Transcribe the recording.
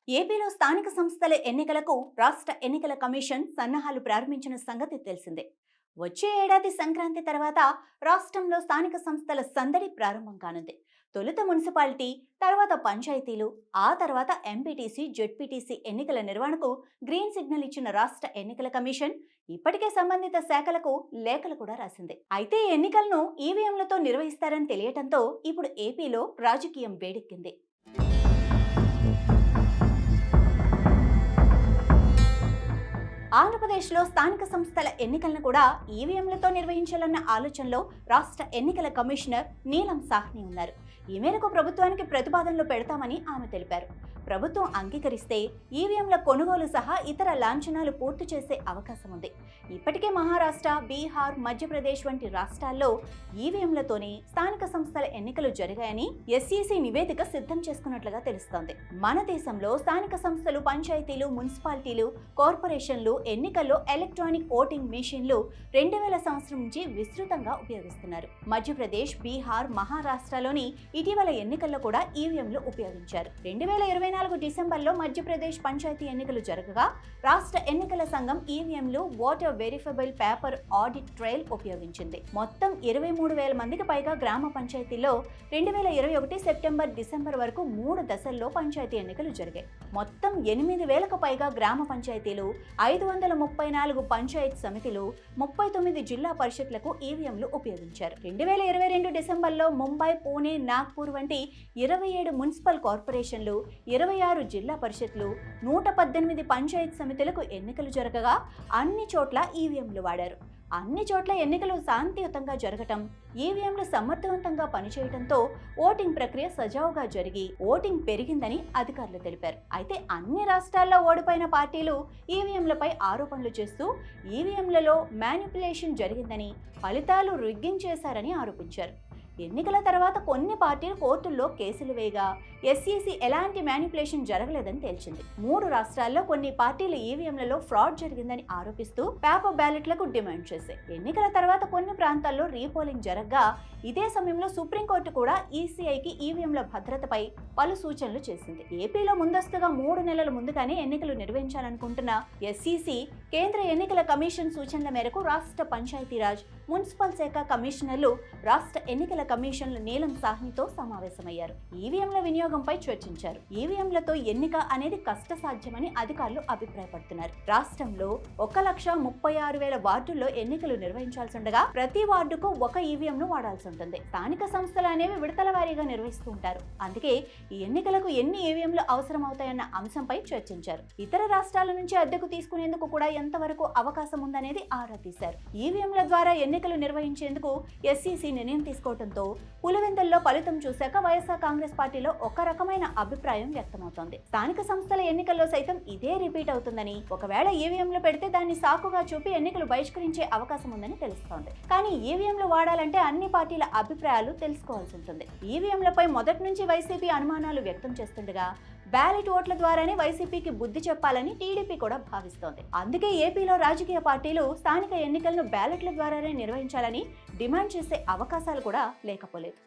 ఏపీలో స్థానిక సంస్థల ఎన్నికలకు రాష్ట్ర ఎన్నికల కమిషన్ సన్నాహాలు ప్రారంభించిన సంగతి తెలిసిందే. వచ్చే ఏడాది సంక్రాంతి తర్వాత రాష్ట్రంలో స్థానిక సంస్థల సందడి ప్రారంభం కానుంది. తొలుత మున్సిపాలిటీ, తర్వాత పంచాయతీలు, ఆ తర్వాత ఎంపీటీసీ, జెడ్పీటీసీ ఎన్నికల నిర్వహణకు గ్రీన్ సిగ్నల్ ఇచ్చిన రాష్ట్ర ఎన్నికల కమిషన్ ఇప్పటికే సంబంధిత శాఖలకు లేఖలు కూడా రాసింది. అయితే ఈ ఎన్నికలను ఈవీఎంలతో నిర్వహిస్తారని తెలియటంతో ఇప్పుడు ఏపీలో రాజకీయం వేడెక్కింది. ఆంధ్రప్రదేశ్లో స్థానిక సంస్థల ఎన్నికలను కూడా ఈవీఎంలతో నిర్వహించాలన్న ఆలోచనలో రాష్ట్ర ఎన్నికల కమిషనర్ నీలం సాహ్ని ఉన్నారు. ఈ మేరకు ప్రభుత్వానికి ప్రతిపాదనలు పెడతామని ఆమె తెలిపారు. ప్రభుత్వం అంగీకరిస్తే ఈవీఎంల కొనుగోలు సహా ఇతర లాంఛనాలు పూర్తి చేసే అవకాశం ఉంది. ఇప్పటికే మహారాష్ట్ర, బీహార్, మధ్యప్రదేశ్ వంటి రాష్ట్రాల్లో ఈవీఎంలతోనే స్థానిక సంస్థల ఎన్నికలు జరిగాయని ఎస్ఈసీ నివేదిక సిద్ధం చేసుకున్నట్లుగా తెలుస్తోంది. మన దేశంలో స్థానిక సంస్థలు, పంచాయతీలు, మున్సిపాలిటీలు, కార్పొరేషన్లు ఎన్నికల్లో ఎలక్ట్రానిక్ ఓటింగ్ మెషిన్లు 2000 సంవత్సరం నుంచి విస్తృతంగా ఉపయోగిస్తున్నారు. మధ్యప్రదేశ్, బీహార్, మహారాష్ట్రలోని ఇటీవల ఎన్నికల్లో కూడా ఈవీఎంలు ఉపయోగించారు. 2024 డిసెంబర్లో మధ్యప్రదేశ్ పంచాయతీ ఎన్నికలు జరగగా రాష్ట్ర ఎన్నికల సంఘం ఈవీఎంలు voter verifiable paper audit trail ఉపయోగించింది. మొత్తం 23,000 మందికి పైగా గ్రామ పంచాయతీల్లో 2021 సెప్టెంబర్, డిసెంబర్ వరకు 3 దశల్లో పంచాయతీ ఎన్నికలు జరిగాయి. మొత్తం 8,000కు పైగా గ్రామ పంచాయతీలు, 534 పంచాయత్ సమితిలు, 39 జిల్లా పరిషత్లకు ఈవీఎంలు ఉపయోగించారు. 2022 డిసెంబర్లో ముంబై, పూణే, నాగ్పూర్ వంటి 27 మున్సిపల్ కార్పొరేషన్లు, 26 జిల్లా పరిషత్లు, 118 పంచాయత్ సమితులకు ఎన్నికలు జరగగా అన్ని చోట్ల ఈవీఎంలు వాడారు. అన్ని చోట్ల ఎన్నికలు శాంతియుతంగా జరగటం, ఈవీఎంలు సమర్థవంతంగా పనిచేయడంతో ఓటింగ్ ప్రక్రియ సజావుగా జరిగి ఓటింగ్ పెరిగిందని అధికారులు తెలిపారు. అయితే అన్ని రాష్ట్రాల్లో ఓడిపోయిన పార్టీలు ఈవీఎంలపై ఆరోపణలు చేస్తూ ఈవీఎంలలో మ్యానిపులేషన్ జరిగిందని, ఫలితాలు రిగ్గింగ్ చేశారని ఆరోపించారు. ఎన్నికల తర్వాత కొన్ని పార్టీలు కోర్టుల్లో కేసులు వేయగా ఎస్ఈసీ ఎలాంటి మ్యానిపులేషన్ జరగలేదని తేల్చింది. 3 రాష్ట్రాల్లో కొన్ని పార్టీలు ఈవీఎంలలో ఫ్రాడ్ జరిగిందని ఆరోపిస్తూ పేపర్ బ్యాలెట్లకు డిమాండ్ చేశాయి. ఎన్నికల తర్వాత కొన్ని ప్రాంతాల్లో రీపోలింగ్ జరగగా ఇదే సమయంలో సుప్రీంకోర్టు కూడా ఈసీఐకి ఈవీఎంల భద్రతపై పలు సూచనలు చేసింది. ఏపీలో ముందస్తుగా 3 నెలల ముందుగానే ఎన్నికలు నిర్వహించాలనుకుంటున్న ఎస్ఈసీ కేంద్ర ఎన్నికల కమిషన్ సూచనల మేరకు రాష్ట్ర పంచాయతీరాజ్, మున్సిపల్ శాఖ కమిషనర్లు రాష్ట్ర ఎన్నికల కమిషన్ల నీలం సాహ్నితో సమావేశమయ్యారు. ఈవీఎంల వినియోగంపై చర్చించారు. ఈవీఎంలతో ఎన్నిక అనేది కష్టసాధ్యమని అధికారులు అభిప్రాయపడుతున్నారు. రాష్ట్రంలో 1,36,000 వార్డుల్లో ఎన్నికలు నిర్వహించాల్సి ఉండగా ప్రతి వార్డుకు ఒక ఈవీఎంను వాడాల్సి ఉంటుంది. స్థానిక సంస్థలు అనేవి విడతల వారీగా నిర్వహిస్తూ ఉంటారు. అందుకే ఈ ఎన్నికలకు ఎన్ని ఈవీఎంలు అవసరం అవుతాయన్న అంశంపై చర్చించారు. ఇతర రాష్ట్రాల నుంచి అద్దెకు తీసుకునేందుకు కూడా ఎంతవరకు అవకాశం ఉందనేది ఆరా తీశారు. ఈవీఎంల ద్వారా ఎన్నికలు నిర్వహించేందుకు ఎస్ఈసీ నిర్ణయం తీసుకోవడంతో పులివెందుల్లో ఫలితం చూశాక వైఎస్ఆర్ కాంగ్రెస్ పార్టీలో ఒక రకమైన అభిప్రాయం వ్యక్తమవుతోంది. స్థానిక సంస్థల ఎన్నికల్లో సైతం ఇదే రిపీట్ అవుతుందని, ఒకవేళ ఈవీఎంలు పెడితే దాన్ని సాకుగా చూపి ఎన్నికలు బహిష్కరించే అవకాశం ఉందని తెలుస్తోంది. కానీ ఈవీఎంలు వాడాలంటే అన్ని పార్టీల అభిప్రాయాలు తెలుసుకోవాల్సి ఉంటుంది. ఈవీఎంలపై మొదటి నుంచి వైసీపీ అనుమానాలు వ్యక్తం చేస్తుండగా బ్యాలెట్ ఓట్ల ద్వారానే వైసీపీకి బుద్ధి చెప్పాలని టీడీపీ కూడా భావిస్తోంది. అందుకే ఏపీలో రాజకీయ పార్టీలు స్థానిక ఎన్నికలను బ్యాలెట్ల ద్వారానే నిర్వహించాలని డిమాండ్ చేసే అవకాశాలు కూడా లేకపోలేదు.